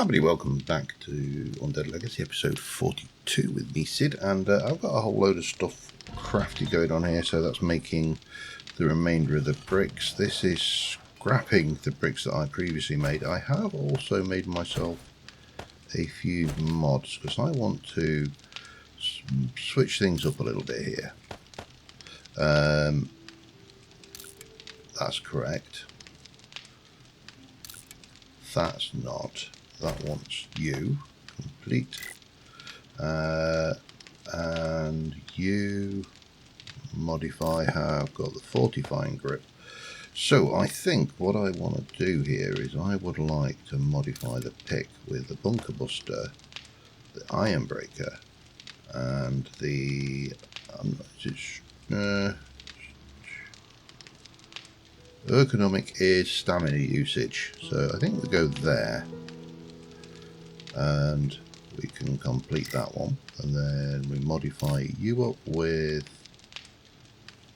Everybody, welcome back to Undead Legacy episode 42 with me, Sid, and I've got a whole load of stuff crafty going on here, so that's making the remainder of the bricks. This is scrapping the bricks that I previously made. I have also made myself a few mods, because I want to switch things up a little bit here. That's correct. That's not. That wants you. Complete. And you modify have got the fortifying grip. So I think what I want to do here is I would like to modify the pick with the bunker buster, the iron breaker, and the ergonomic is stamina usage. So I think we go there. And we can complete that one, and then we modify you up with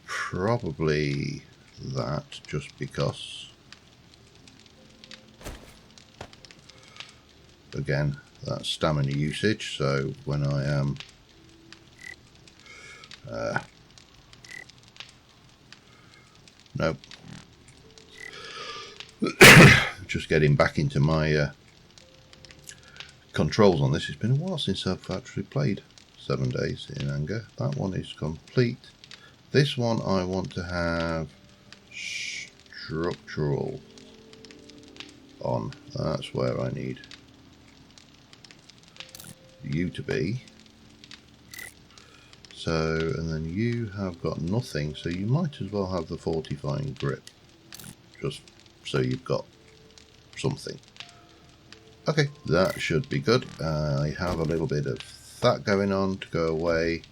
probably that, just because. Again, that's stamina usage, so when I am nope, just getting back into my controls on this. It's been a while since I've actually played 7 Days in Anger. That one is complete. This one I want to have structural on. That's where I need you to be. So, and then you have got nothing, so you might as well have the fortifying grip, just so you've got something. Okay, that should be good. I have a little bit of that going on to go away.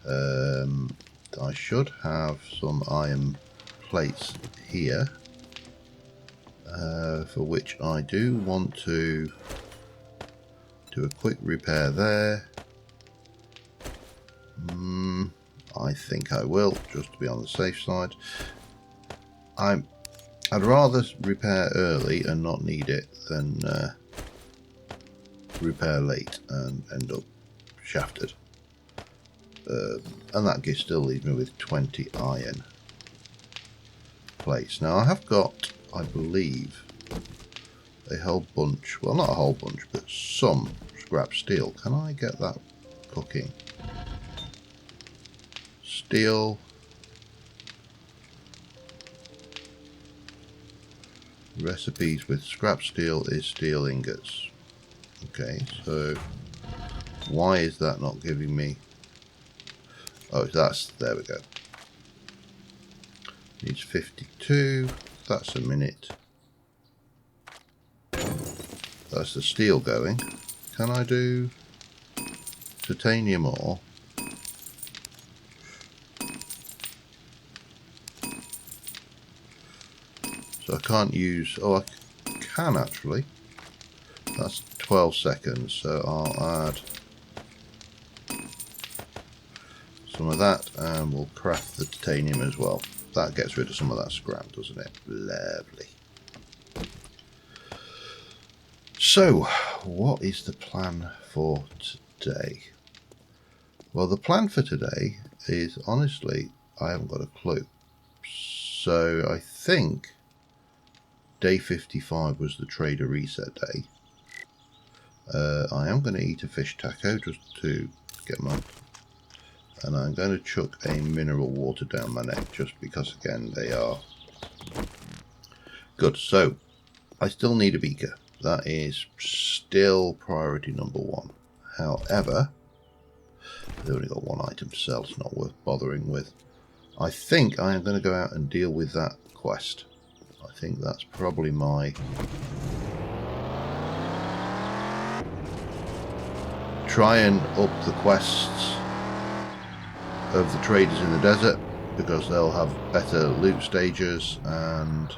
I should have some iron plates here, for which I do want to do a quick repair there. I think I will, just to be on the safe side. I'd rather repair early and not need it than repair late and end up shafted. And that still leaves me with 20 iron plates. Now I have got, I believe, a whole bunch, well not a whole bunch, but some scrap steel. Can I get that cooking? Steel. Recipes with scrap steel is steel ingots. Okay, so why is that not giving me? Oh, that's, there we go. Needs 52. That's a minute. That's the steel going. Can I do titanium ore? So I can't use, oh I can actually. That's 12 seconds, so I'll add some of that and we'll craft the titanium as well. That gets rid of some of that scrap, doesn't it? Lovely. So, what is the plan for today? Well, the plan for today is, honestly, I haven't got a clue. So, I think day 55 was the trader reset day. I am going to eat a fish taco just to get my... And I'm going to chuck a mineral water down my neck just because, again, they are good. So, I still need a beaker. That is still priority number 1. However, I've only got one item to sell. It's not worth bothering with. I think I am going to go out and deal with that quest. I think that's probably my... Try and up the quests of the traders in the desert, because they'll have better loot stages and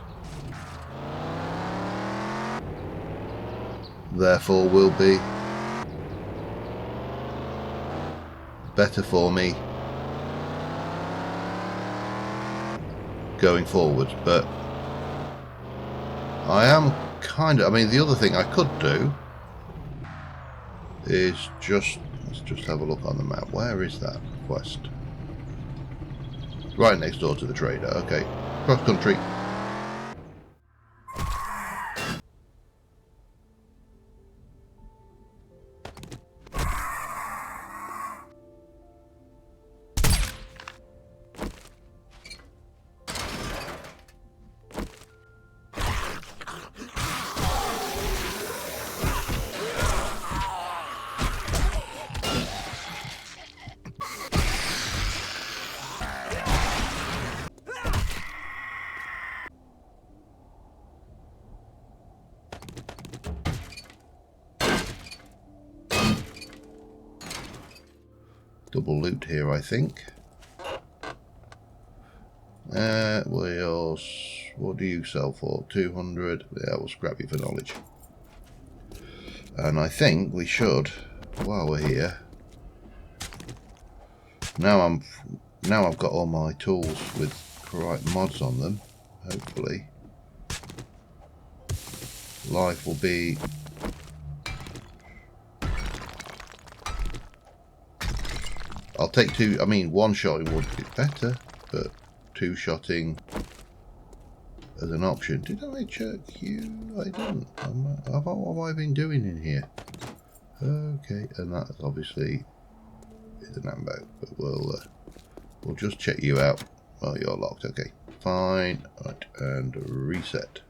therefore will be better for me going forward. But I am kind of, I mean, the other thing I could do is just... Let's just have a look on the map. Where is that quest? Right next door to the trader. Okay. Cross country. Double loot here, I think. What do you sell for? 200. Yeah, we'll scrap you for knowledge. And I think we should, while we're here. Now I've got all my tools with correct mods on them. Hopefully, life will be. I'll take two. I mean, one-shotting would be better, but two-shotting as an option. Did I check you? I didn't. What have I been doing in here? Okay, and that obviously is an ammo, but we'll just check you out. Oh, you're locked. Okay, fine. Right, and reset.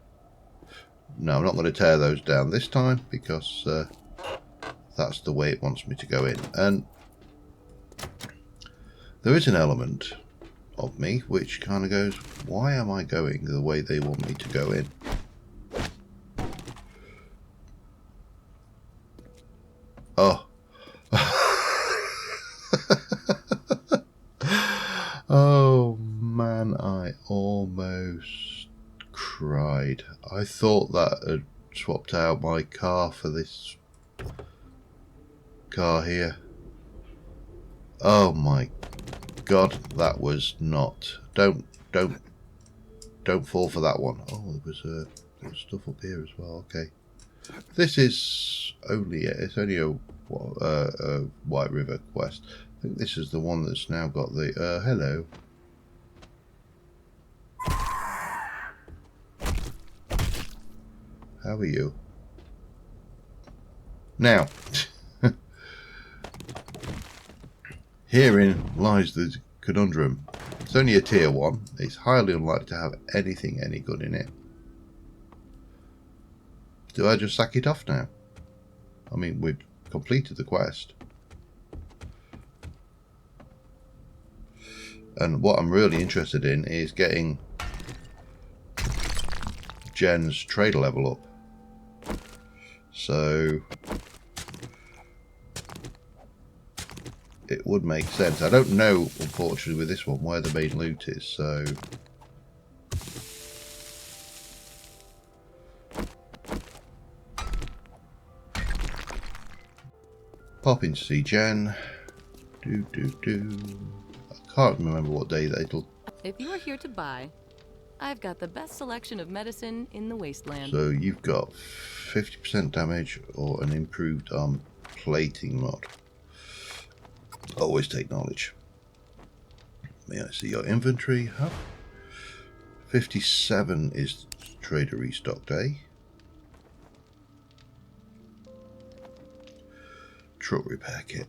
No, I'm not going to tear those down this time because that's the way it wants me to go in. And there is an element of me which kind of goes, why am I going the way they want me to go in? Oh. Oh man, I almost cried. I thought that had swapped out my car for this car here. Oh my God, that was not. Don't fall for that one. Oh, there was stuff up here as well. Okay, this is only a White River quest. I think this is the one that's now got the hello. How are you? Now, herein lies the conundrum. It's only a tier 1. It's highly unlikely to have anything any good in it. Do I just sack it off now? I mean, we've completed the quest. And what I'm really interested in is getting Jen's trader level up. So it would make sense. I don't know, unfortunately, with this one where the main loot is, so pop in to see Jen. I can't remember what day that'll. If you are here to buy, I've got the best selection of medicine in the wasteland. So you've got 50% damage or an improved plating mod. Always take knowledge. May I see your inventory? 57 is trader restock day. Truck repair kit.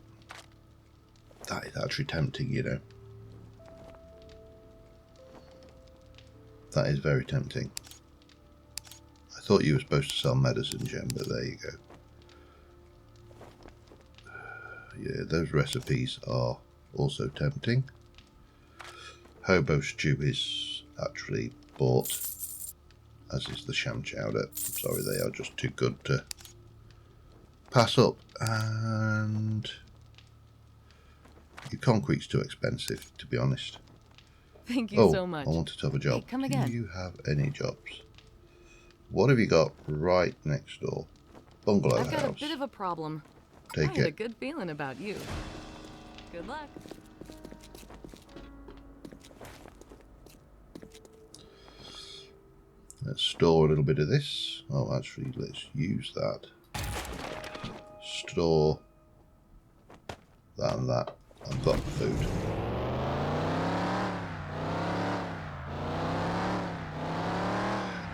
That is actually tempting, you know. That is very tempting. I thought you were supposed to sell medicine, Jen, but there you go. Yeah, those recipes are also tempting. Hobo stew is actually bought, as is the sham chowder. I'm sorry, they are just too good to pass up. And your concrete's too expensive, to be honest. Thank you so much. I wanted to have a job. Hey, come again. Do you have any jobs? What have you got right next door? Bungalow house. I've got a bit of a problem. Take I had a it. good feeling about you. Good luck. Let's store a little bit of this. Oh, actually, let's use that. Store that and that. I've got food.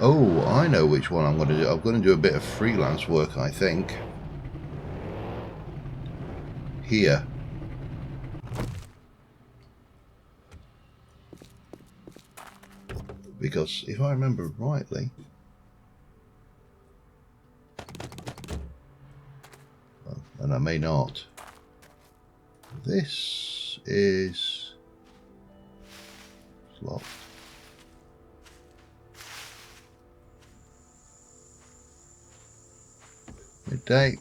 Oh, I know which one I'm going to do. I'm going to do a bit of freelance work, I think. Here. Because if I remember rightly, well, and I may not, this is locked. Midday.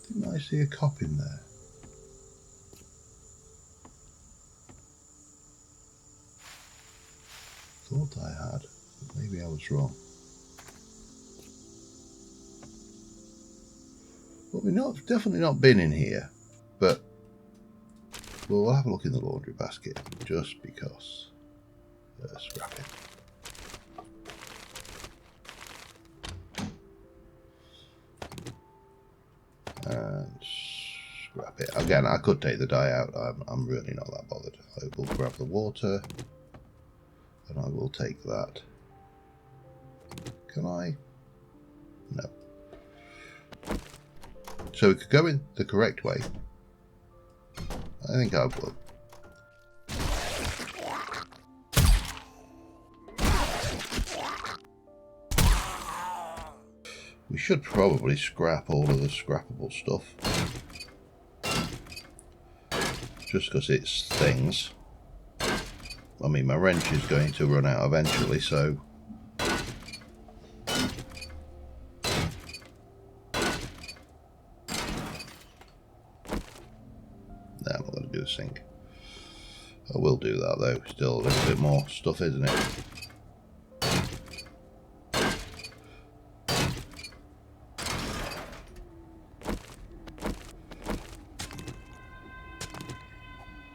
Didn't I see a cop in there? Thought I had, but maybe I was wrong. Well, we've definitely not been in here, but we'll have a look in the laundry basket just because. Scrap it. And scrap it. Again, I could take the dye out. I'm really not that bothered. I will grab the water, and I will take that. Can I? No. So we could go in the correct way. I think I will. We should probably scrap all of the scrappable stuff. Just because it's things. I mean, my wrench is going to run out eventually, so... No, I'm not going to do a sink. I will do that though. Still a little bit more stuff, isn't it?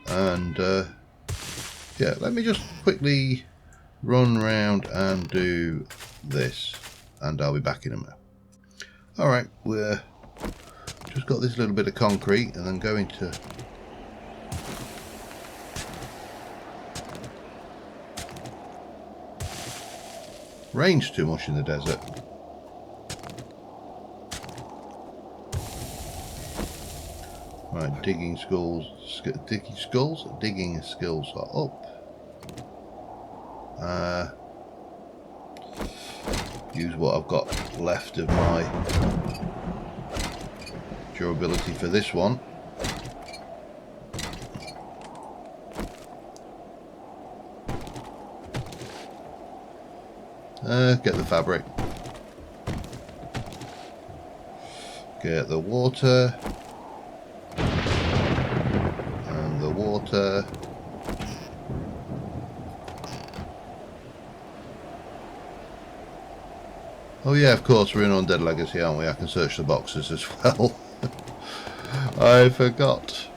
And yeah, let me just quickly run round and do this, and I'll be back in a minute. Alright, we're just got this little bit of concrete and then going to rains too much in the desert. Right, digging skills are up. Use what I've got left of my durability for this one. Get the fabric. Get the water. And the water. Oh yeah, of course, we're in Undead Legacy, aren't we? I can search the boxes as well. I forgot.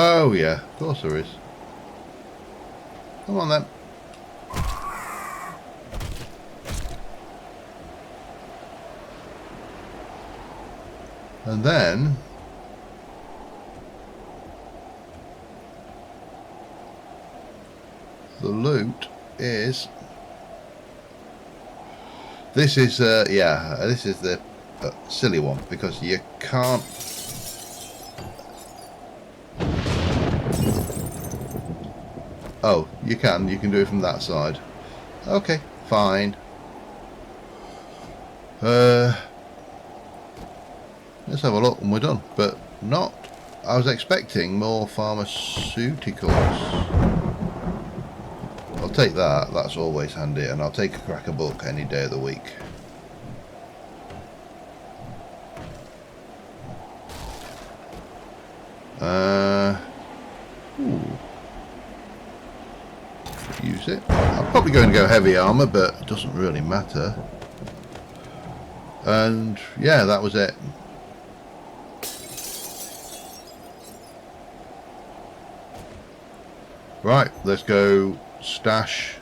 Oh yeah, of course there is. Come on then. And then the loot is this is this is the silly one, because you can't you can do it from that side. Okay, fine. Let's have a look when we're done. But not, I was expecting more pharmaceuticals. I'll take that, that's always handy, and I'll take a cracker book any day of the week. Use it. I'm probably going to go heavy armor, but it doesn't really matter. And yeah, that was it. Right, let's go stash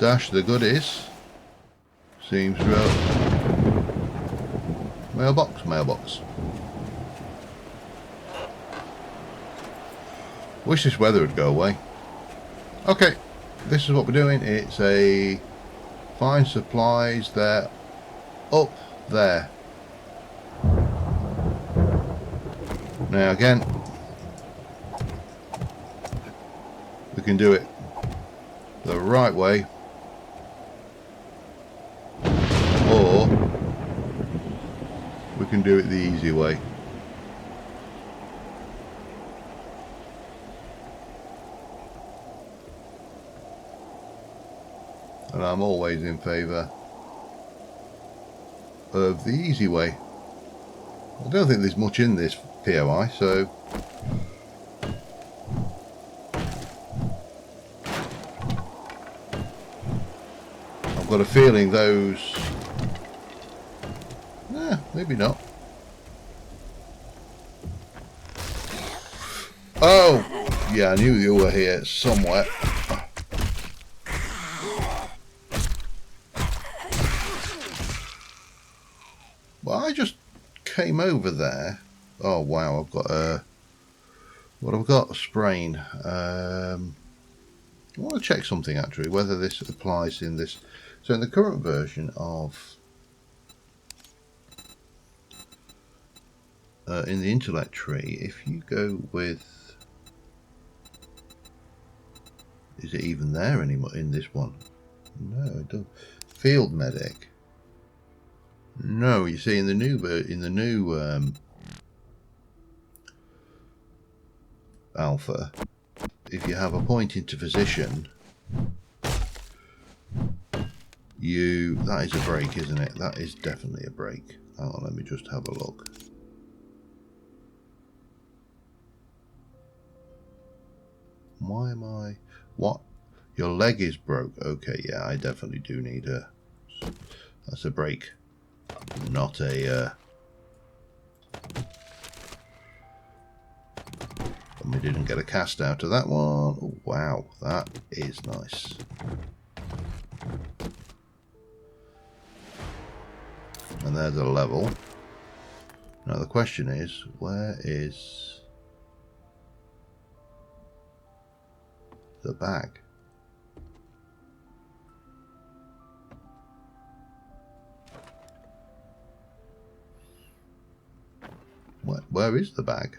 Stash the goodies. Seems real. Mailbox, mailbox. Wish this weather would go away. Okay, this is what we're doing. It's a find supplies. They're up there. Now again, we can do it the right way, or we can do it the easy way. And I'm always in favour of the easy way. I don't think there's much in this POI, so I've got a feeling those... maybe not. Oh! Yeah, I knew you were here somewhere. Well, I just came over there. Oh wow, I've got a... what I've got? A sprain. I want to check something actually, whether this applies in this. So in the current version of... in the intellect tree, if you go with... is it even there anymore in this one? No, it doesn't. Field medic. No, you see in the new alpha, if you have a point into physician, that is a break, isn't it? That is definitely a break. Hang on, let me just have a look. Why am I... what? Your leg is broke. Okay, yeah, I definitely do need a... that's a break. Not a... and we didn't get a cast out of that one. Oh, wow, that is nice. And there's a level. Now the question is, where is the bag? Where is the bag?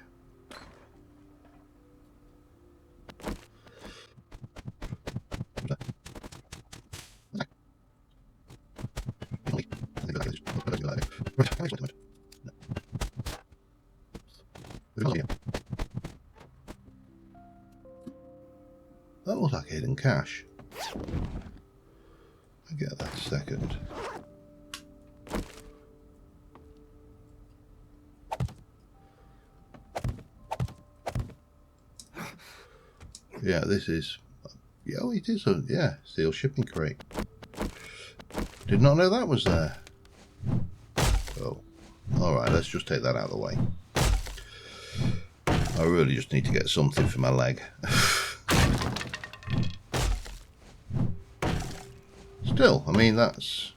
That looks like hidden cash. I'll get that a second. Yeah, this is... yeah, oh, it is a... yeah, steel shipping crate. Did not know that was there. Oh, alright, let's just take that out of the way. I really just need to get something for my leg. Still, I mean, that's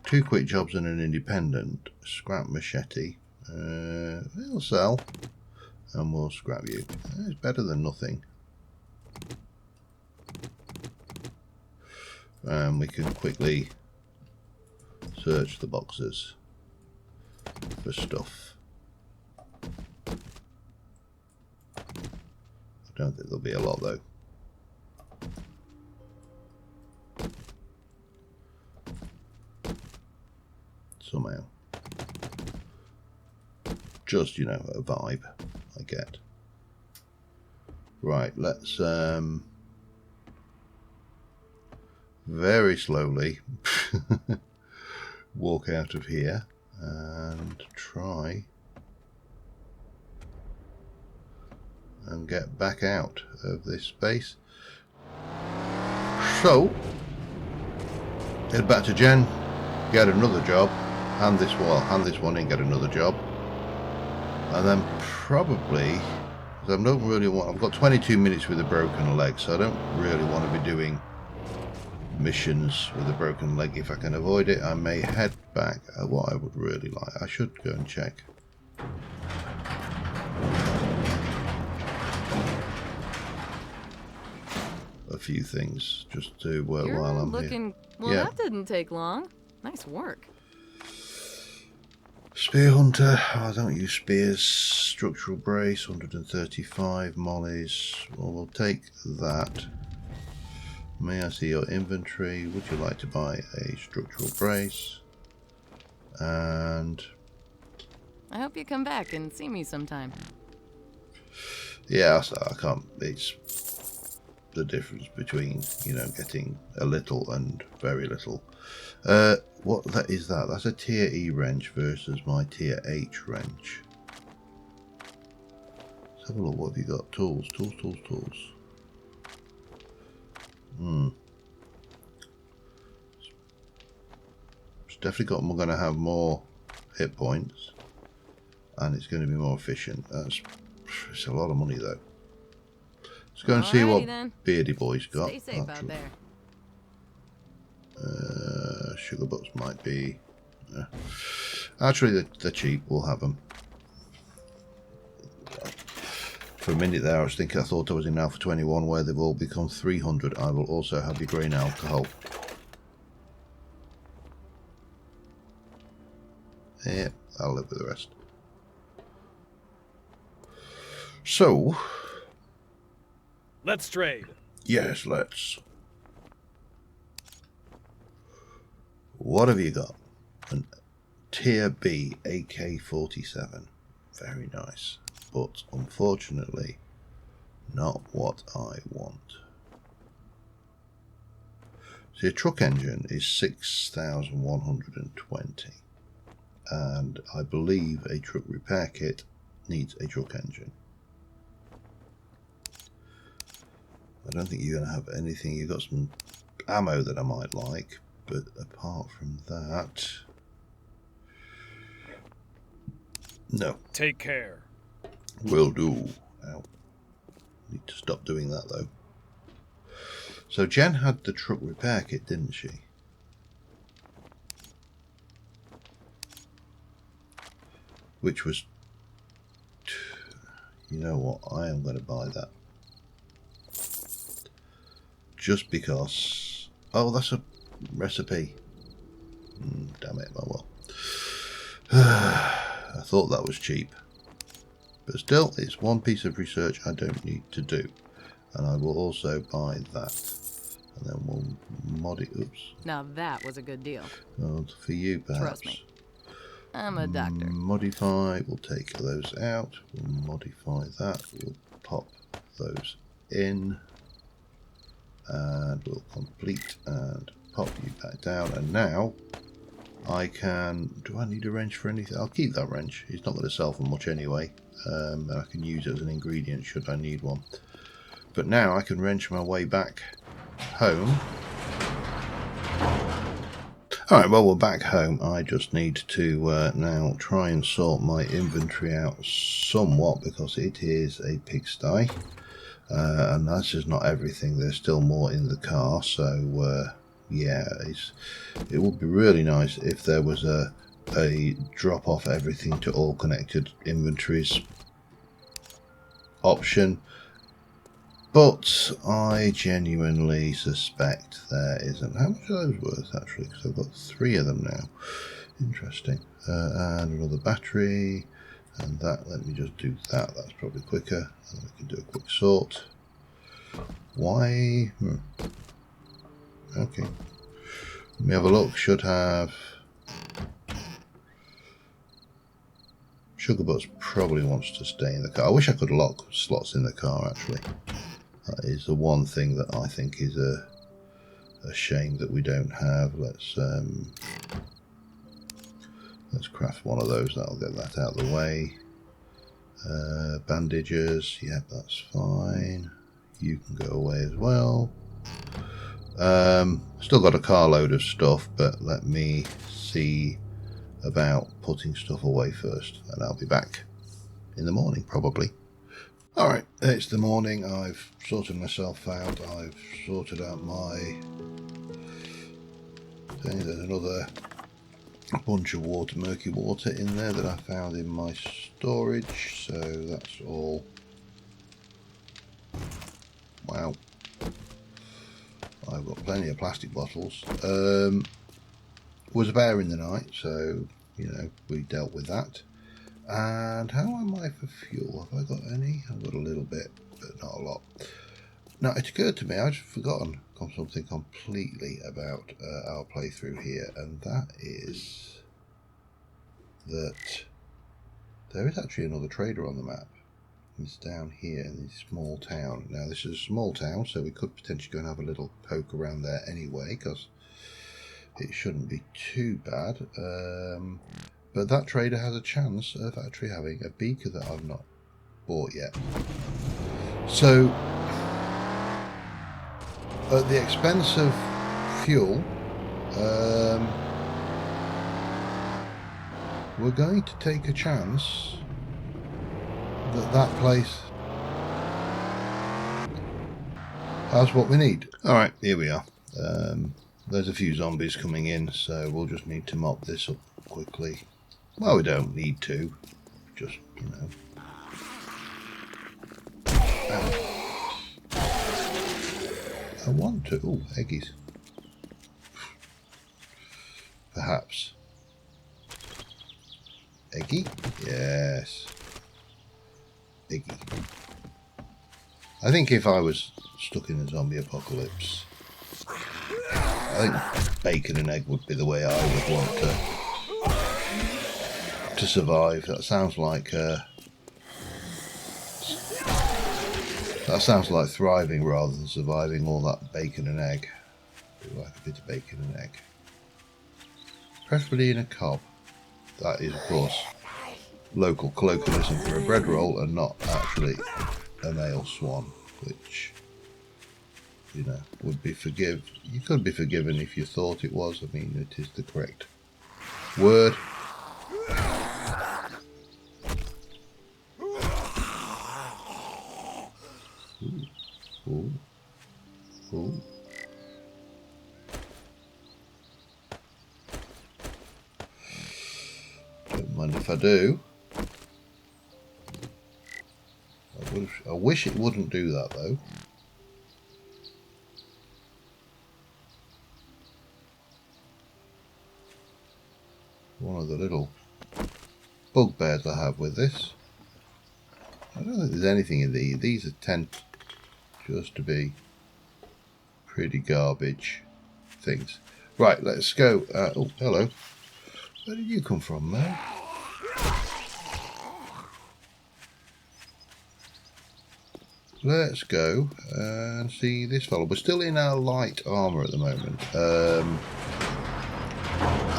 2 quick jobs and an independent. Scrap machete. It'll sell. And we'll scrap you. It's better than nothing. And we can quickly search the boxes for stuff. I don't think there'll be a lot though. Somehow. Just, you know, a vibe I get. Right, let's very slowly walk out of here and try and get back out of this space. So, head back to Jen, get another job, hand this one in, get another job, and then probably, because I don't really want, I've got 22 minutes with a broken leg, so I don't really want to be doing missions with a broken leg. If I can avoid it, I may head back. What I would really like, I should go and check. A few things just to while I'm looking, here. Well, yeah. That didn't take long. Nice work. Spear hunter. I don't use spears. Structural brace, 135 mollies. Well, we'll take that. May I see your inventory? Would you like to buy a structural brace? And I hope you come back and see me sometime. Yeah, I can't. It's the difference between, you know, getting a little and very little. What that is that? That's a tier E wrench versus my tier H wrench. Let's have a look. What have you got? Tools. It's definitely got. We're going to have more hit points, and it's going to be more efficient. It's a lot of money though. Let's go and see what then. Beardy Boy's got. Stay safe out there. Sugar butts might be. Actually, they're cheap. We'll have them. For a minute there, I thought I was in Alpha 21, where they've all become 300. I will also have your grain alcohol. Yeah, I'll live with the rest. So, let's trade. Yes, let's. What have you got? An tier B AK-47. Very nice. But unfortunately, not what I want. See, a truck engine is 6,120. And I believe a truck repair kit needs a truck engine. I don't think you're going to have anything. You've got some ammo that I might like, but apart from that, no. Take care. Will do. Ow. Need to stop doing that though. So Jen had the truck repair kit, didn't she? Which was, you know what? I am going to buy that. Just because. Oh, that's a recipe. Damn it, oh well. I thought that was cheap. But still, it's one piece of research I don't need to do. And I will also buy that. And then we'll mod it. Oops. Now that was a good deal. Well, for you, perhaps. Trust me. I'm a doctor. Modify. We'll take those out. We'll modify that. We'll pop those in. And we'll complete and pop you back down. And now I can. Do I need a wrench for anything? I'll keep that wrench. It's not going to sell for much anyway. And I can use it as an ingredient should I need one. But now I can wrench my way back home. Alright, well, we're back home. I just need to now try and sort my inventory out somewhat because it is a pigsty. And that's just not everything. There's still more in the car. So, yeah, it would be really nice if there was a drop off everything to all connected inventories option. But I genuinely suspect there isn't. How much are those worth, actually? Because I've got 3 of them now. Interesting. And another battery. And that, let me just do that. That's probably quicker. And we can do a quick sort. Why? Okay. Let me have a look. Should have... Sugar Butts probably wants to stay in the car. I wish I could lock slots in the car, actually. That is the one thing that I think is a shame that we don't have. Let's craft one of those. That'll get that out of the way. Bandages. Yep, that's fine. You can go away as well. Still got a carload of stuff, but let me see about putting stuff away first, and I'll be back in the morning probably. Alright, it's the morning. I've sorted myself out. I've sorted out my Okay, there's another bunch of water, murky water in there that I found in my storage, so that's all. Wow. I've got plenty of plastic bottles. Was a bear in the night, so, you know, we dealt with that. And how am I for fuel? Have I got any? I've got a little bit, but not a lot. Now, it occurred to me, I'd forgotten something completely about our playthrough here, and that is that there is actually another trader on the map. It's down here in this small town. Now, this is a small town, so we could potentially go and have a little poke around there anyway, because it shouldn't be too bad. But that trader has a chance of actually having a beaker that I've not bought yet. So, at the expense of fuel, we're going to take a chance that place has what we need. Alright, here we are. There's a few zombies coming in, so we'll just need to mop this up quickly. Well, we don't need to, just, you know. I want to. Oh, eggies. Perhaps. Eggy? Yes. Eggy. I think if I was stuck in a zombie apocalypse, I think bacon and egg would be the way I would want to survive. That sounds like thriving rather than surviving all that bacon and egg. I like a bit of bacon and egg, preferably in a cob. That is, of course, local colloquialism for a bread roll and not actually a male swan, which, you know, would be you could be forgiven if you thought it was. I mean, it is the correct word. Ooh. Ooh. Don't mind if I do. I wish it wouldn't do that though. One of the little bugbears I have with this. I don't think there's anything in these. These tend just to be pretty garbage things. Right, let's go. Oh, hello. Where did you come from, man? Let's go and see this fellow. We're still in our light armour at the moment.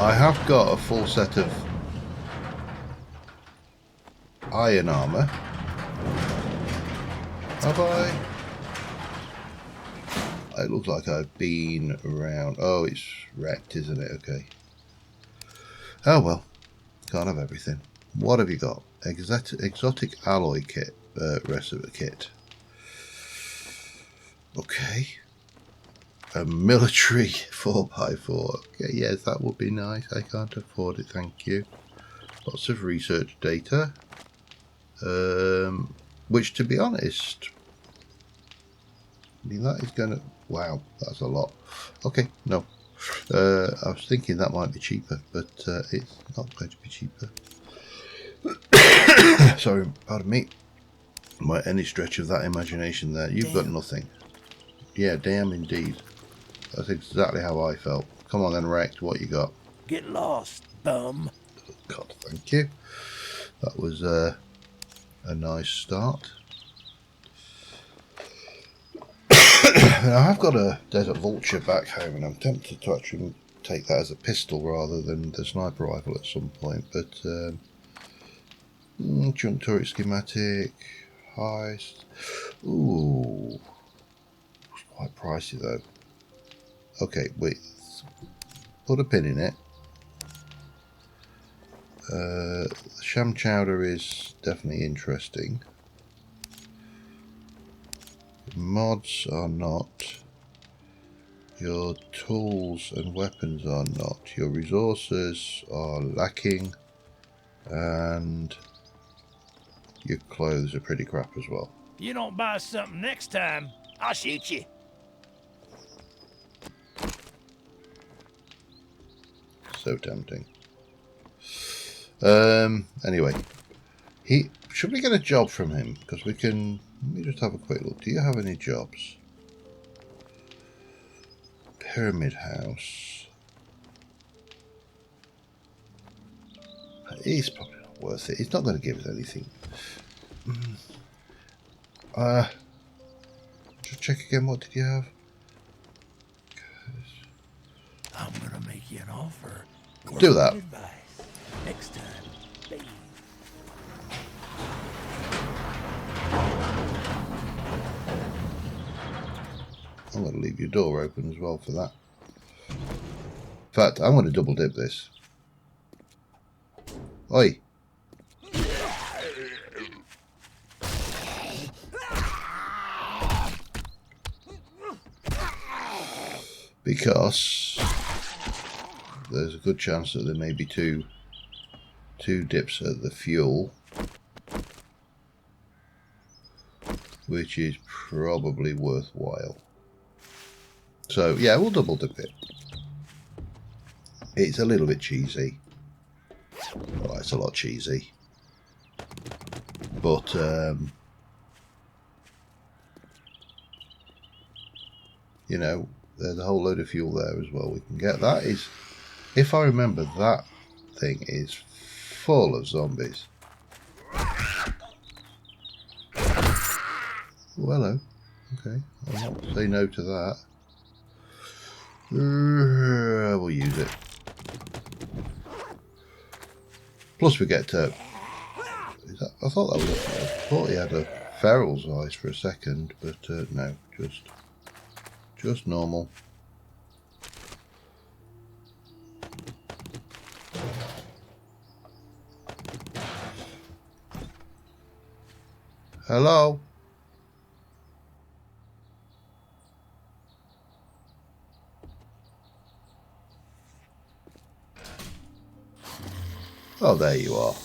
I have got a full set of iron armour. Have I? It looks like I've been around. Oh, it's wrecked, isn't it? Okay. Oh well. Can't have everything. What have you got? Exotic alloy kit. Recipe kit. Okay. A military 4x4. Okay, yes, that would be nice. I can't afford it, thank you. Lots of research data. Which, to be honest, I mean, that is going to... Wow, that's a lot. Okay, no. I was thinking that might be cheaper, but it's not going to be cheaper. Sorry, pardon me. By any stretch of that imagination there. You've got nothing. Yeah, damn indeed. That's exactly how I felt. Come on then, Rex, what you got? Get lost, bum. Oh, God, thank you. That was a nice start. I've got a Desert Vulture back home, and I'm tempted to actually take that as a pistol rather than the sniper rifle at some point. But junk turret schematic, heist. Ooh, it's quite pricey though. Okay, wait. Put a pin in it. Sham chowder is definitely interesting. Mods are not. Your tools and weapons are not. Your resources are lacking. And your clothes are pretty crap as well. If you don't buy something next time, I'll shoot you. So tempting. Anyway. Should we get a job from him? Because we can... Let me just have a quick look. Do you have any jobs? Pyramid House. He's probably not worth it. He's not going to give us anything. Just check again. What did you have? I'm gonna make you an offer. Do that. Advice. Next time, baby. I'm going to leave your door open as well for that. In fact, I'm going to double dip this. Oi! Because there's a good chance that there may be two dips at the fuel, which is probably worthwhile. So yeah, we'll double dip it. It's a little bit cheesy. Well, it's a lot cheesy, but you know, there's a whole load of fuel there as well. We can get that. Is, if I remember, that thing is full of zombies. Oh, hello. Okay, I'll not say no to that. We'll use it. Plus we get to... I thought that was... I thought he had a feral's eyes for a second, but no, just normal. Hello? Oh, there you are.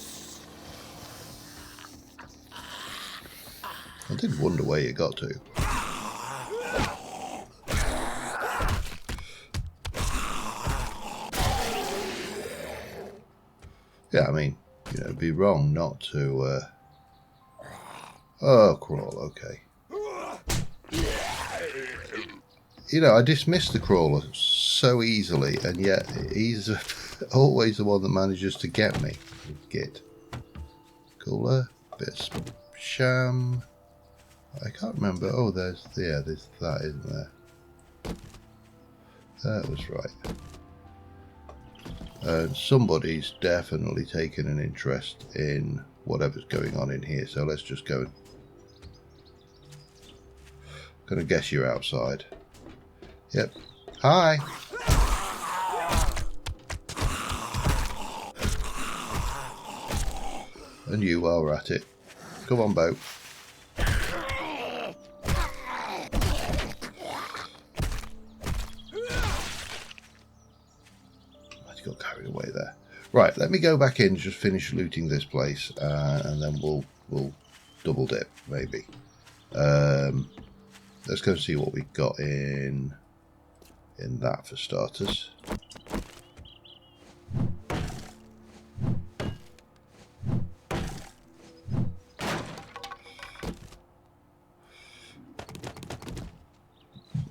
I did wonder where you got to. Yeah, I mean, you know, it'd be wrong not to... Oh, crawl, okay. You know, I dismissed the crawler so easily, and yet he's always the one that manages to get me. Git. Cooler, bit of sham. I can't remember. Oh, there's that, isn't there? That was right. And somebody's definitely taken an interest in whatever's going on in here. So let's just go. Gonna guess you're outside. Yep. Hi. And you, while we're at it. Come on, boat. I got carried away there. Right, let me go back in, just finish looting this place, and then we'll double dip, maybe. Let's go see what we've got in that for starters.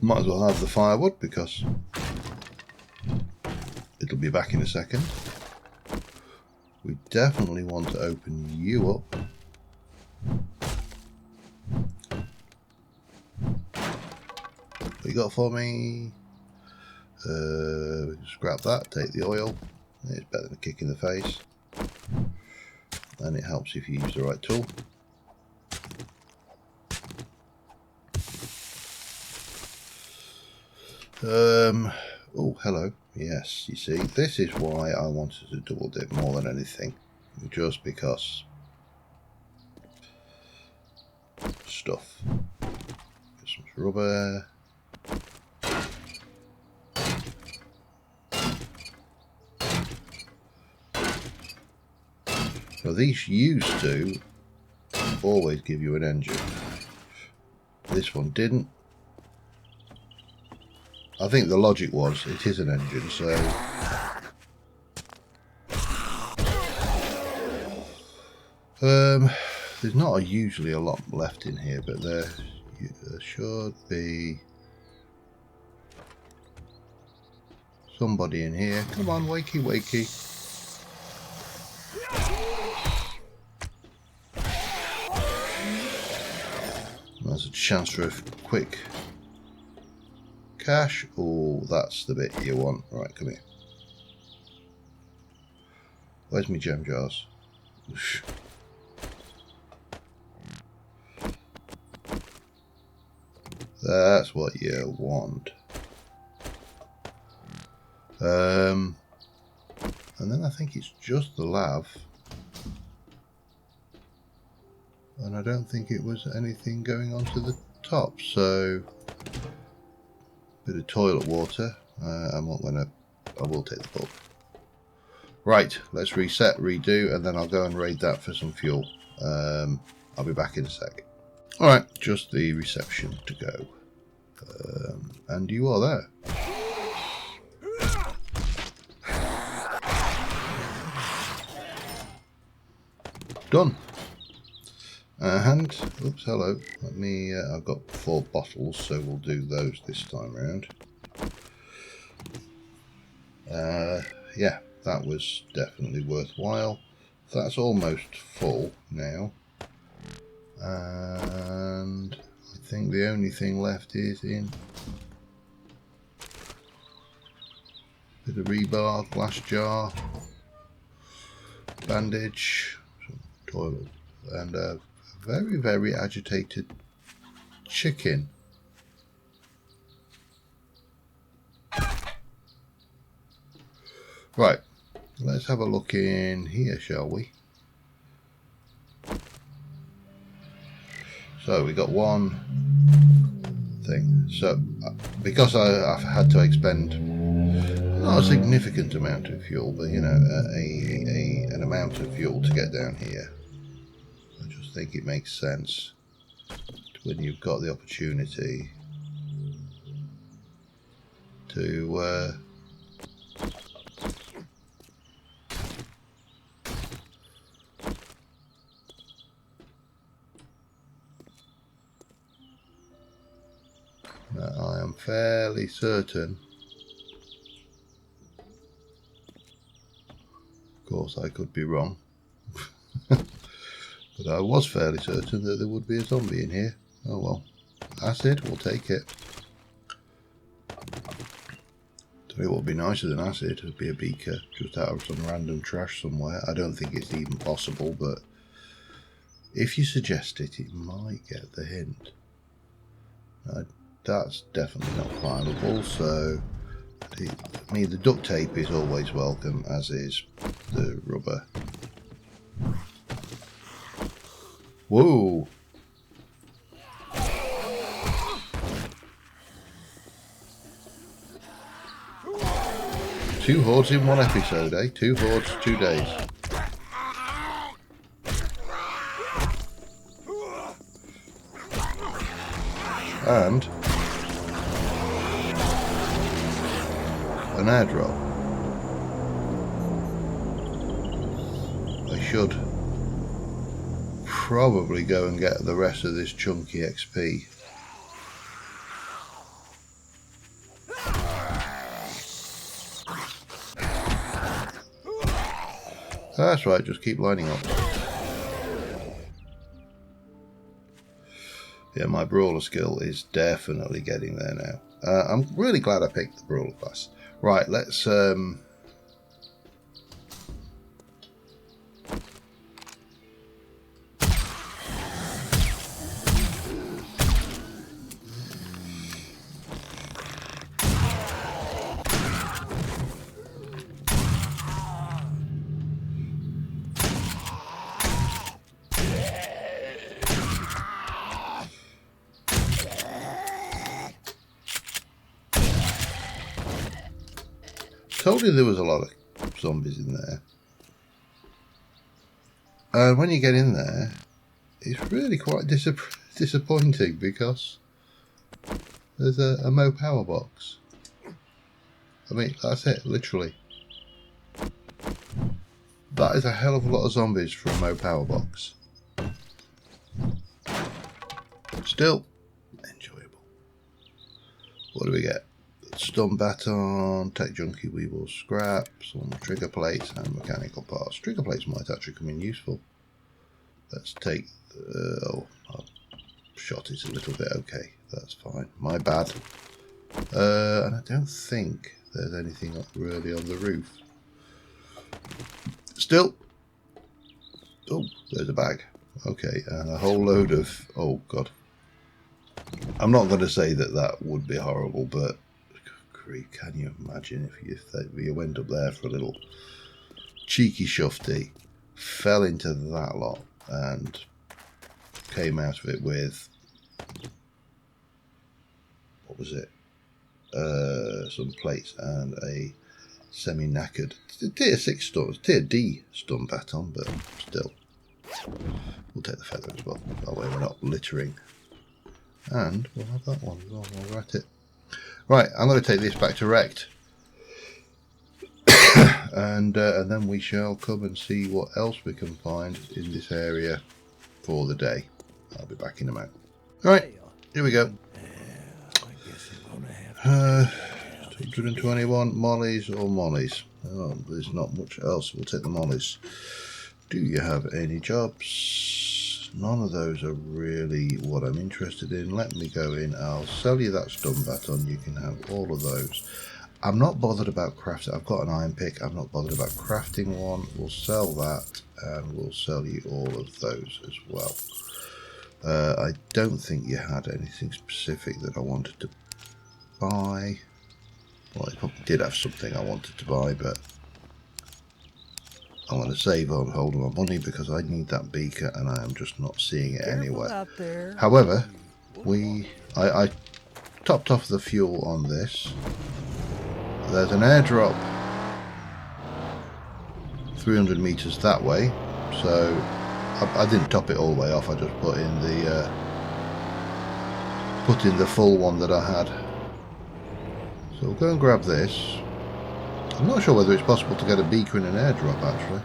Might as well have the firewood because it'll be back in a second. We definitely want to open you up. What you got for me? Just grab that, take the oil. It's better than a kick in the face. And it helps if you use the right tool. Oh, hello. Yes, you see, this is why I wanted to double dip more than anything. Just because stuff. Some rubber. So these used to always give you an engine. This one didn't. I think the logic was it is an engine, so there's not usually a lot left in here, but there should be somebody in here. Come on, wakey wakey. There's a chance for a quick cash. Oh, that's the bit you want. Right, come here. Where's my gem jars? That's what you want. And then I think it's just the lav. And I don't think it was anything going on to the top. So, bit of toilet water. I will take the bulb. Right, let's reset, redo, and then I'll go and raid that for some fuel. I'll be back in a sec. Alright, just the reception to go. And you are there. Done. And, oops, hello. Let me, I've got 4 bottles, so we'll do those this time round. Yeah, that was definitely worthwhile. That's almost full now. And I think the only thing left is in bit of rebar, glass jar, bandage, some toilet, and a very, very agitated chicken. Right, let's have a look in here, shall we? So we got one thing. So because I've had to expend not a significant amount of fuel, but you know, an amount of fuel to get down here, I just think it makes sense when you've got the opportunity to I am fairly certain, of course I could be wrong, but I was fairly certain that there would be a zombie in here. Oh well, acid, we'll take it. Tell you what would be nicer than acid, it would be a beaker just out of some random trash somewhere. I don't think it's even possible, but if you suggest it, it might get the hint. That's definitely not climbable, so I mean the duct tape is always welcome, as is the rubber. Whoa! Two hordes in one episode, eh? 2 hordes, 2 days. And an airdrop. I should probably go and get the rest of this chunky XP. That's right, just keep lining up. Yeah, my brawler skill is definitely getting there now. I'm really glad I picked the brawler class. Right, let's told you there was a lot of zombies in there. And when you get in there, it's really quite disappointing because there's a Mo power box. I mean, that's it, literally. That is a hell of a lot of zombies for a Mo power box. Still enjoyable. What do we get? Stun baton, tech junkie, weevil scrap, some trigger plates and mechanical parts. Trigger plates might actually come in useful. Let's take oh, I shot it a little bit. Okay, that's fine. My bad. And I don't think there's anything up really on the roof. Still. Oh, there's a bag. Okay, and a whole load of... Oh, God. I'm not going to say that that would be horrible, but... Can you imagine if you went up there for a little cheeky shufty, fell into that lot, and came out of it with... What was it? Some plates and a semi-knackered tier 6 stun, tier D stun baton, but still, we'll take the feather as well. That way we're not littering, and we'll have that one as well while we're at it. Right, I'm going to take this back to Rect, and then we shall come and see what else we can find in this area for the day. I'll be back in a moment. Right, here we go. 221 mollies or mollies. Oh, there's not much else. We'll take the mollies. Do you have any jobs? None of those are really what I'm interested in. Let me go in. I'll sell you that stun baton. You can have all of those. I'm not bothered about crafting. I've got an iron pick. I'm not bothered about crafting one. We'll sell that, and we'll sell you all of those as well. I don't think you had anything specific that I wanted to buy. Well, I probably did have something I wanted to buy, but I'm going to save on hold of my money because I need that beaker and I am just not seeing it anywhere. However, I topped off the fuel on this. There's an airdrop 300 meters that way, so I didn't top it all the way off. I just put in the full one that I had. So we'll go and grab this. I'm not sure whether it's possible to get a beaker in an airdrop, actually.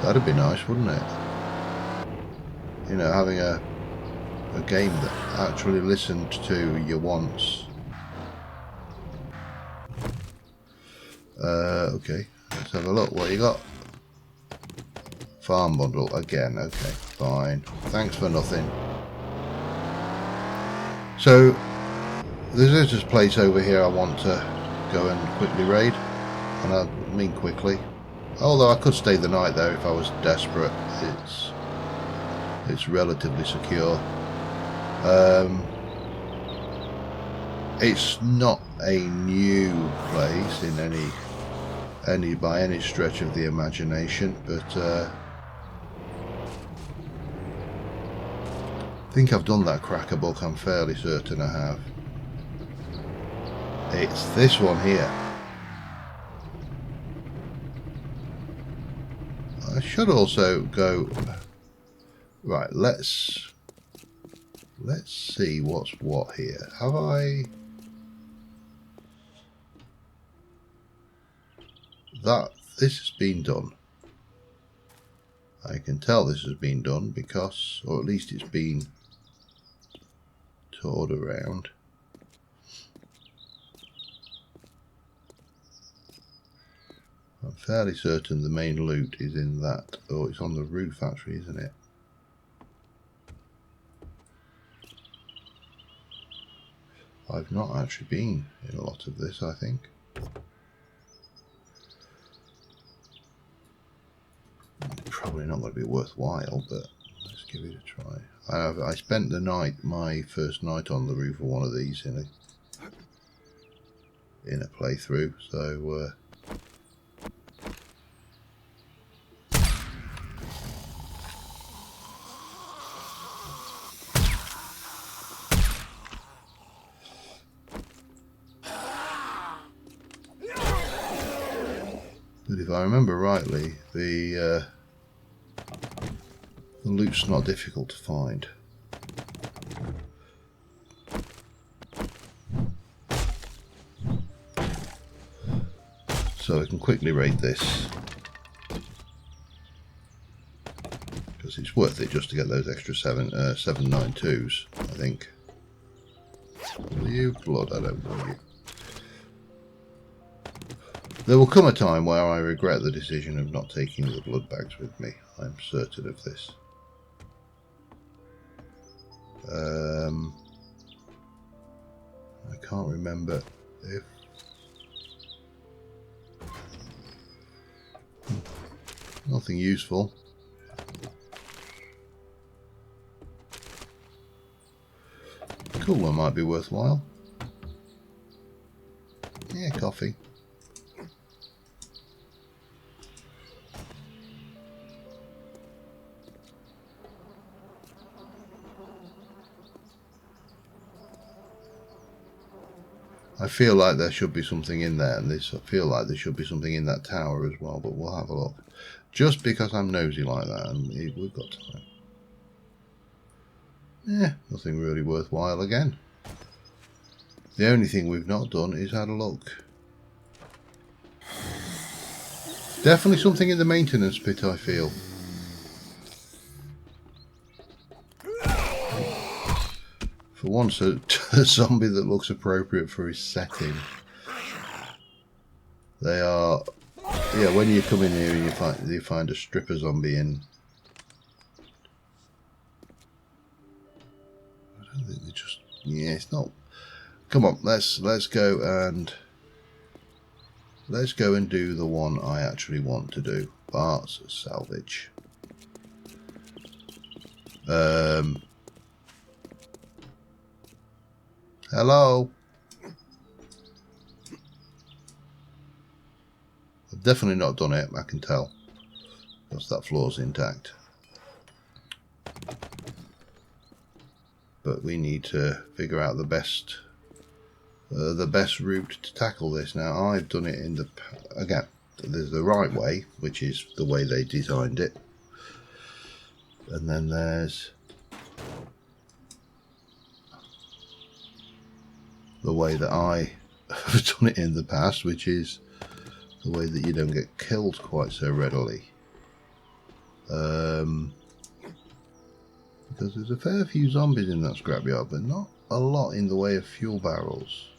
That'd be nice, wouldn't it? You know, having a game that actually listened to your wants. Okay, let's have a look. What you got? Farm bundle again. Okay, fine. Thanks for nothing. So there's this place over here I want to go and quickly raid, and I mean quickly. Although I could stay the night there if I was desperate. It's relatively secure. It's not a new place in by any stretch of the imagination, but I think I've done that cracker book. I'm fairly certain I have. It's this one here. I should also go... Right, let's see what's what here. Have I... This has been done. I can tell this has been done because, or at least it's been toured around. I'm fairly certain the main loot is in that. Oh, it's on the roof actually, isn't it? I've not actually been in a lot of this, I think. Probably not going to be worthwhile, but let's give it a try. I spent the night, my first night on the roof of one of these in a playthrough, so but if I remember rightly, the The loot's not difficult to find. So I can quickly rate this. Because it's worth it just to get those extra 792s, I think. Will you? Blood, I don't believe you. There will come a time where I regret the decision of not taking the blood bags with me. I'm certain of this. I can't remember if... Nothing useful. Cool one might be worthwhile. Yeah, coffee. I feel like there should be something in there, and I feel like there should be something in that tower as well, but we'll have a look. Just because I'm nosy like that, and we've got time. Yeah, nothing really worthwhile again. The only thing we've not done is had a look. Definitely something in the maintenance pit, I feel. For once, a zombie that looks appropriate for his setting. They are... Yeah, when you come in here and you find a stripper zombie in... I don't think they just... Yeah, it's not... Come on, let's go and... Let's go and do the one I actually want to do. Parts salvage. Hello? I've definitely not done it, I can tell. Because that floor's intact. But we need to figure out the best route to tackle this. Now, I've done it in the... Again, there's the right way, which is the way they designed it. And then there's... the way that I have done it in the past, which is the way that you don't get killed quite so readily. Because there's a fair few zombies in that scrapyard, but not a lot in the way of fuel barrels,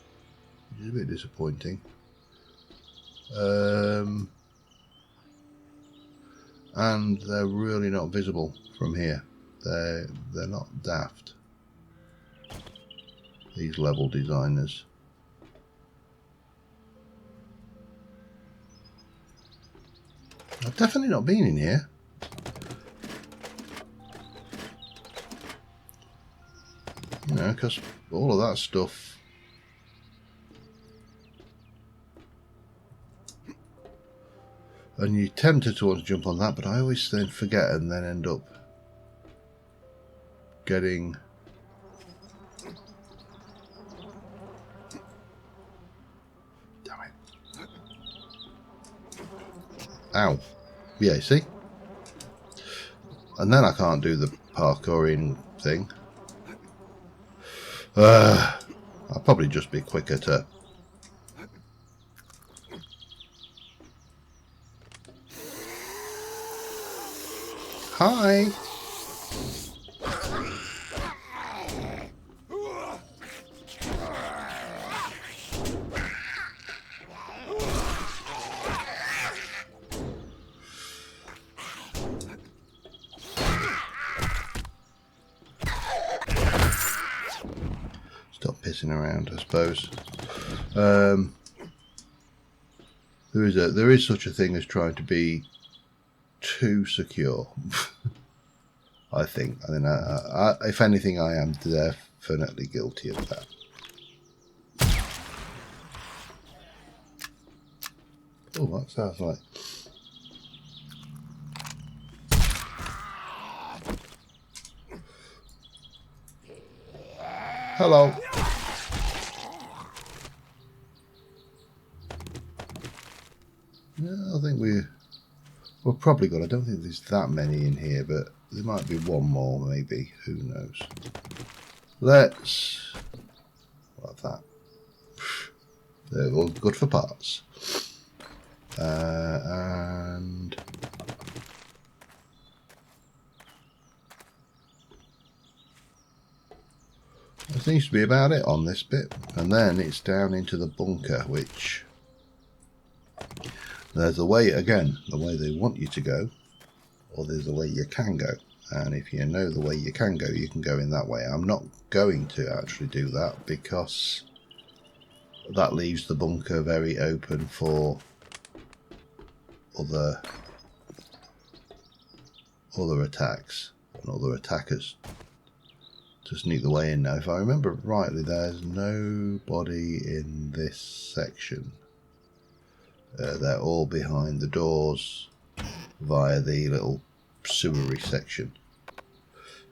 which is a bit disappointing. And they're really not visible from here. They're not daft, these level designers. I've definitely not been in here. You know, because all of that stuff... And you're tempted to want to jump on that, but I always then forget and then end up getting... Damn it. Ow. Yeah, see? And then I can't do the parkouring thing. I'll probably just be quicker to... Hi! Stop pissing around, I suppose. There is such a thing as trying to be too secure. I think. If anything, I am definitely guilty of that. Oh, that sounds like... Hello. Yeah, I think we're Well, probably got. I don't think there's that many in here, but there might be one more, maybe. Who knows? Let's. Like that. They're all good for parts. And that seems to be about it on this bit. And then it's down into the bunker, which there's a way, again, the way they want you to go, or there's a way you can go. And if you know the way you can go in that way. I'm not going to actually do that because that leaves the bunker very open for other attacks and other attackers to sneak the way in. Now, if I remember rightly, there's nobody in this section. They're all behind the doors via the little sewery section.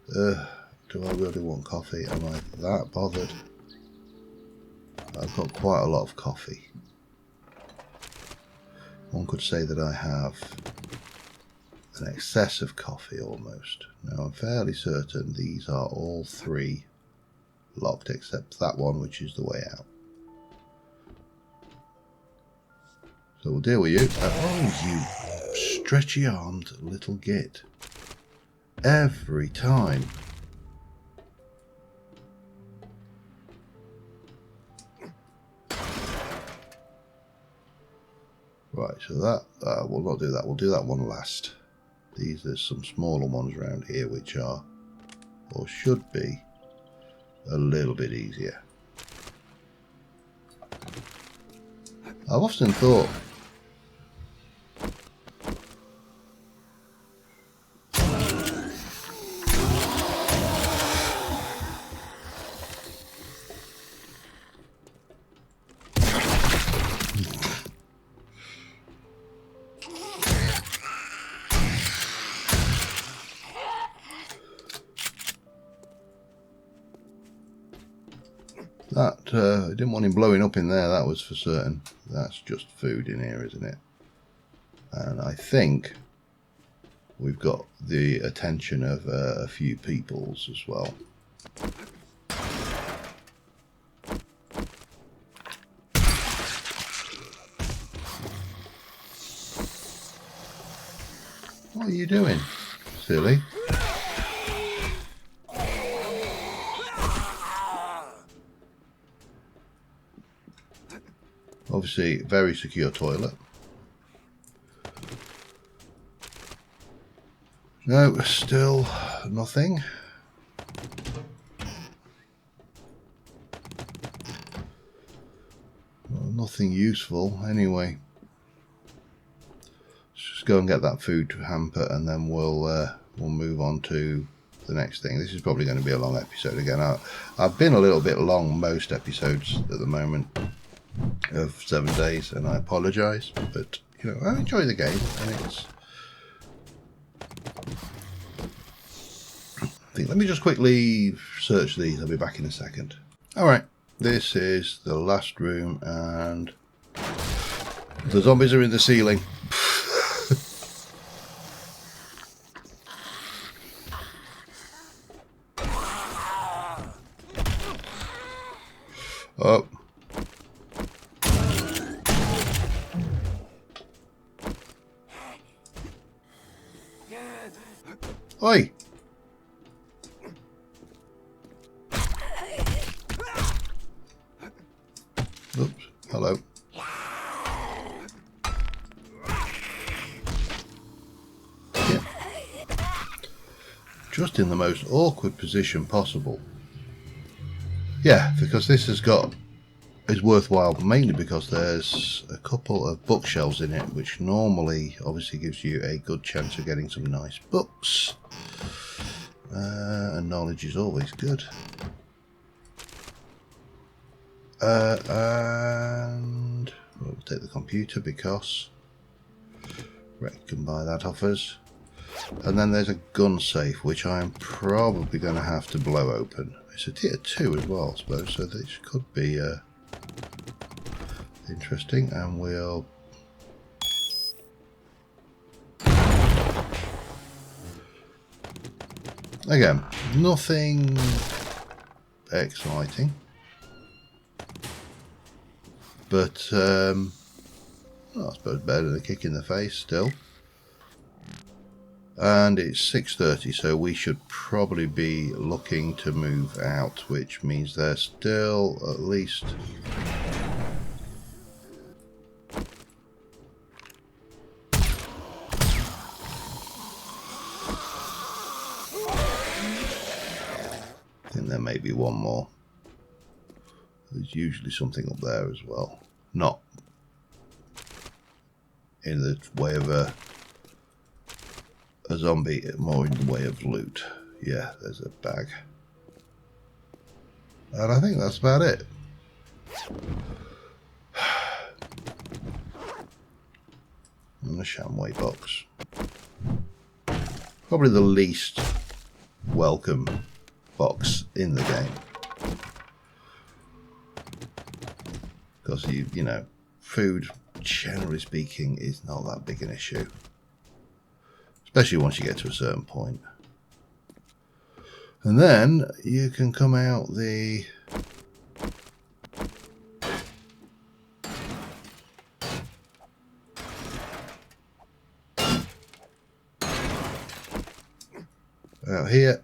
Do I really want coffee? Am I that bothered? I've got quite a lot of coffee. One could say that I have an excess of coffee almost. Now I'm fairly certain these are all three locked except that one, which is the way out. So we'll deal with you. Oh, you stretchy armed little git. Every time. Right, so that, we'll not do that. We'll do that one last. There's some smaller ones around here which are, or should be, a little bit easier. I've often thought that I didn't want him blowing up in there, that was for certain. That's just food in here, isn't it? And I think we've got the attention of a few peoples as well. What are you doing, silly? Obviously, very secure toilet. No, still nothing. Well, nothing useful anyway. Let's just go and get that food hamper, and then we'll move on to the next thing. This is probably going to be a long episode again. I've been a little bit long most episodes at the moment of 7 days, and I apologise, but you know, I enjoy the game, and it's. Let me just quickly search these. I'll be back in a second. All right, this is the last room, and the zombies are in the ceiling. Oh. Oi! Oops, hello. Yeah. Just in the most awkward position possible. Yeah, because this is worthwhile mainly because there's a couple of bookshelves in it, which normally obviously gives you a good chance of getting some nice books. And knowledge is always good. And we'll take the computer because Rec can buy that off us. And then there's a gun safe, which I'm probably going to have to blow open. It's a tier 2 as well, I suppose, so this could be interesting. And we'll Again, nothing exciting. But, well, I suppose better than a kick in the face still. And it's 6:30, so we should probably be looking to move out, which means there's still at least... I think there may be one more. There's usually something up there as well. Not in the way of a zombie, more in the way of loot. Yeah, there's a bag. And I think that's about it. And a Shamway box. Probably the least welcome box in the game. Because, you know, food, generally speaking, is not that big an issue. Especially once you get to a certain point. And then you can come out the... out here.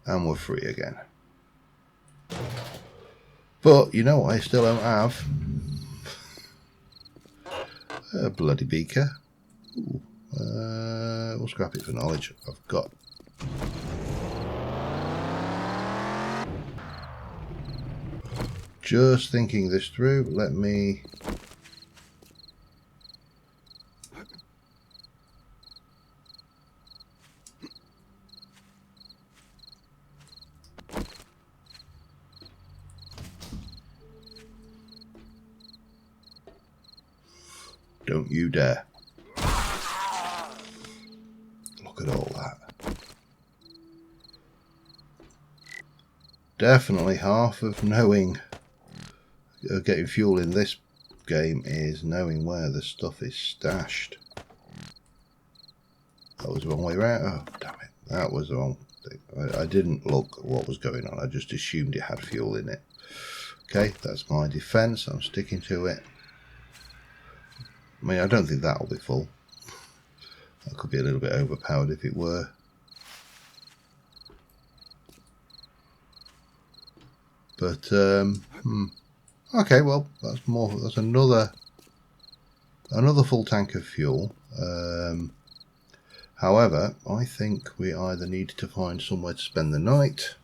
And we're free again. But, you know what I still don't have? A bloody beaker. Ooh. We'll scrap it for knowledge. I've got... Just thinking this through, let me... Don't you dare. Look at all that. Definitely half of knowing getting fuel in this game is knowing where the stuff is stashed. That was the wrong way around. Oh, damn it. That was the wrong thing. I didn't look at what was going on. I just assumed it had fuel in it. Okay, that's my defense. I'm sticking to it. I mean, I don't think that'll be full. That could be a little bit overpowered if it were. But, okay, well, that's more. That's another full tank of fuel. However, I think we either need to find somewhere to spend the night.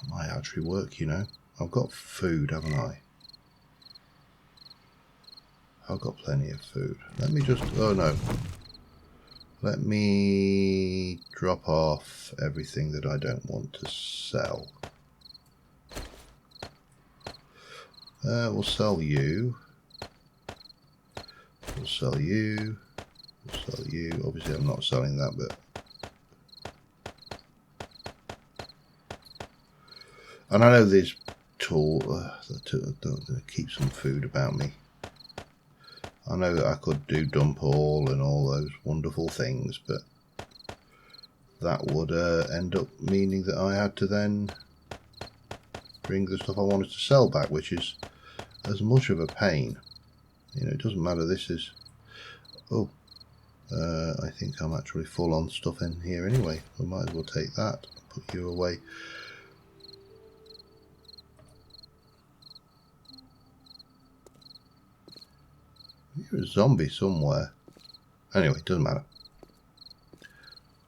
That might actually work, you know. I've got food, haven't I? I've got plenty of food. Let me just... Oh, no. Let me drop off everything that I don't want to sell. We'll sell you. We'll sell you. We'll sell you. Obviously, I'm not selling that, but... And I know this tool that keeps some food about me. I know that I could do dump all and all those wonderful things, but that would end up meaning that I had to then bring the stuff I wanted to sell back, which is as much of a pain. You know, it doesn't matter. This is... Oh, I think I'm actually full on stuff in here anyway. I might as well take that and put you away. You're a zombie somewhere. Anyway, doesn't matter.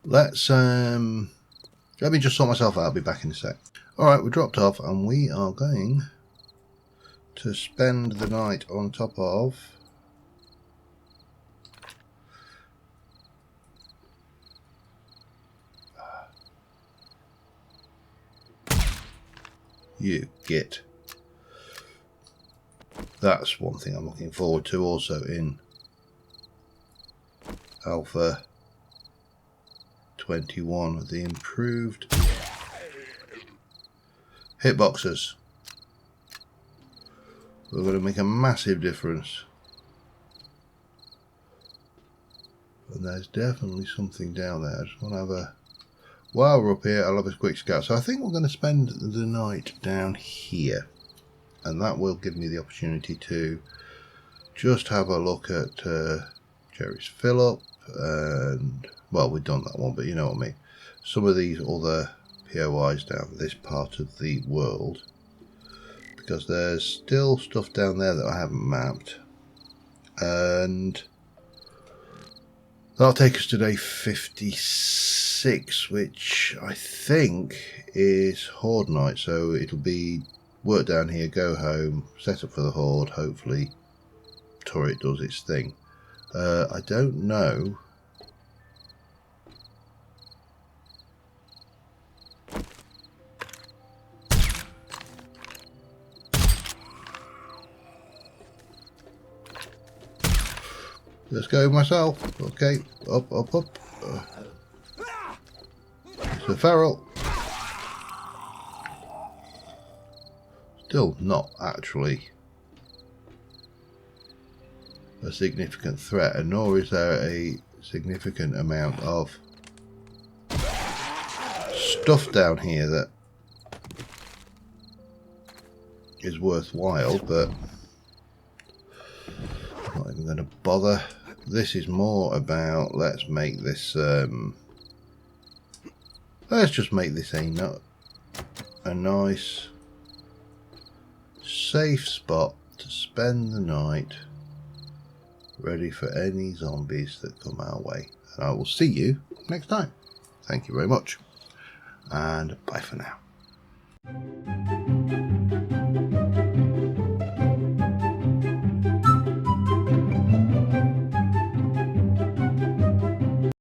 Let's let me just sort myself out. I'll be back in a sec. Alright, we dropped off and we are going to spend the night on top of you git. That's one thing I'm looking forward to also in Alpha 21, the improved hitboxes. We're going to make a massive difference. And there's definitely something down there. I just want to have a... While we're up here, I'll have a quick scout. So I think we're going to spend the night down here. And that will give me the opportunity to just have a look at Jerry's fill-up. And, well, we've done that one, but you know what I mean. Some of these other POIs down this part of the world. Because there's still stuff down there that I haven't mapped. And that'll take us to day 56, which I think is Horde night. So it'll be work down here, go home, set up for the Horde, hopefully turret does its thing. I don't know. Let's go myself. Okay, up, up, up. So feral. Still not actually a significant threat, and nor is there a significant amount of stuff down here that is worthwhile, but I'm not even going to bother. This is more about, let's make this let's just make this a nice safe spot to spend the night, ready for any zombies that come our way. And I will see you next time. Thank you very much, and bye for now.